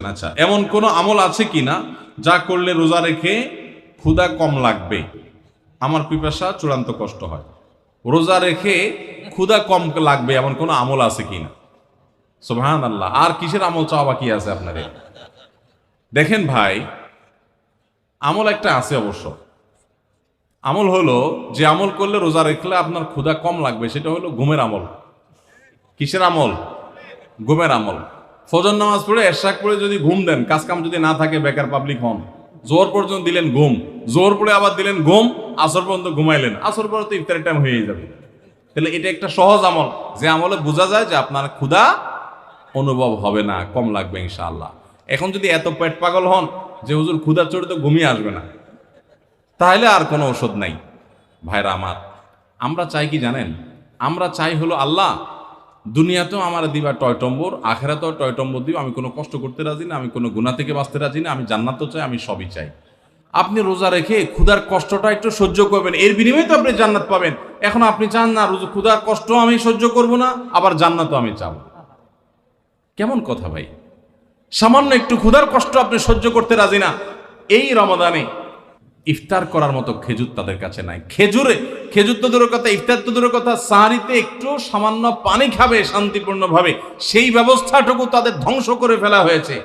আচ্ছা, এমন কোন আমল আছে কিনা যা করলে রোজা রেখে ক্ষুধা কম লাগবে? আমার পিপাসা চূড়ান্ত কষ্ট হয়, রোজা রেখে ক্ষুধা কম লাগবে এমন কোন আমল আছে কিনা? সুবহানাল্লাহ। আর কিসের আমল চাওয়া বাকি আছে আপনাদের? দেখেন ভাই, আমল একটা আছে অবশ্য। আমল হলো, যে আমল করলে রোজা রাখলে আপনার ক্ষুধা কম লাগবে, সেটা হলো ঘুমের আমল। কিসের আমল? ঘুমের আমল। ফজর নামাজ পড়ে এশাক পড়ে যদি ঘুম দেন, কাজ কাম যদি না থাকে, বেকার পাবলিক হন, জোর পর্যন্ত দিলেন ঘুম, জোর পড়ে আবার দিলেন ঘুম, আসর পর্যন্ত ঘুমাইলেন, আসর পরে তো ইফতারের টাইম হয়ে যাবে। তাহলে এটা একটা সহজ আমল, যে আমলে বোঝা যায় যে আপনার ক্ষুধা অনুভব হবে না, কম লাগবে ইনশাআল্লাহ। এখন যদি এত পেট পাগল হন যে হুজুর ক্ষুধা চড়ে তো ঘুমিয়ে আসবে না, তাহলে আর কোনো ওষুধ নাই। ভাইরা আমার, আমরা চাই কি জানেন? আমরা চাই হলো, আল্লাহ দুনিয়াতেও আমার দিবা টয়টম্বর, আখেরাতেও টয়টম্বর দিব। আমি কোনো কষ্ট করতে রাজি না, আমি কোনো গুনাহ থেকে বাঁচতে রাজি না, আমি জান্নাতও চাই, আমি সবই চাই। আপনি রোজা রেখে ক্ষুধার কষ্টটা একটু সহ্য করবেন, এর বিনিময়ে তো আপনি জান্নাত পাবেন। এখন আপনি চান না ক্ষুধার কষ্ট আমি সহ্য করব না, আবার জান্নাতও আমি চাব। কেমন কথা ভাই? সামান্য একটু ক্ষুধার কষ্ট আপনি সহ্য করতে রাজি না। এই রমাদানে ইফতার করার মতো খেজুর তাদের কাছে নাই। খেজুর তো দূরের কথা, ইফতার তো দূরের কথা, সাহারিতে একটু সামান্য পানি খাবে শান্তিপূর্ণভাবে, সেই ব্যবস্থাটুকু তাদের ধ্বংস করে ফেলা হয়েছে।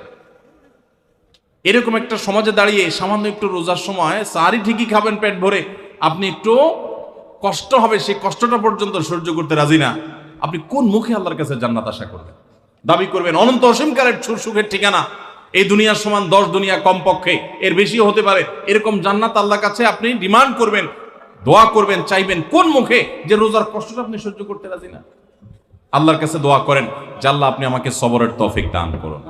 এরকম একটা সমাজে দাঁড়িয়ে সামান্য একটু রোজার সময় সাহারি ঠিকই খাবেন পেট ভরে, আপনি একটু কষ্ট হবে, সেই কষ্টটা পর্যন্ত সহ্য করতে রাজি না। আপনি কোন মুখে আল্লাহর কাছে জান্নাত আশা করবেন? দাবি করবেন অনন্ত অসীমকালের সুখের ঠিকানা, এই দুনিয়ার সমান 10 দুনিয়া কমপক্ষে, এর বেশিও হতে পারে, এরকম জান্নাত আল্লাহর কাছে আপনি ডিমান্ড করবেন, দোয়া করবেন, চাইবেন কোন মুখে? যে রোজার কষ্টটা আপনি সহ্য করতে রাজি না। আল্লাহর কাছে দোয়া করেন যে আল্লাহ আপনি আমাকে সবরের তৌফিক দান করুন।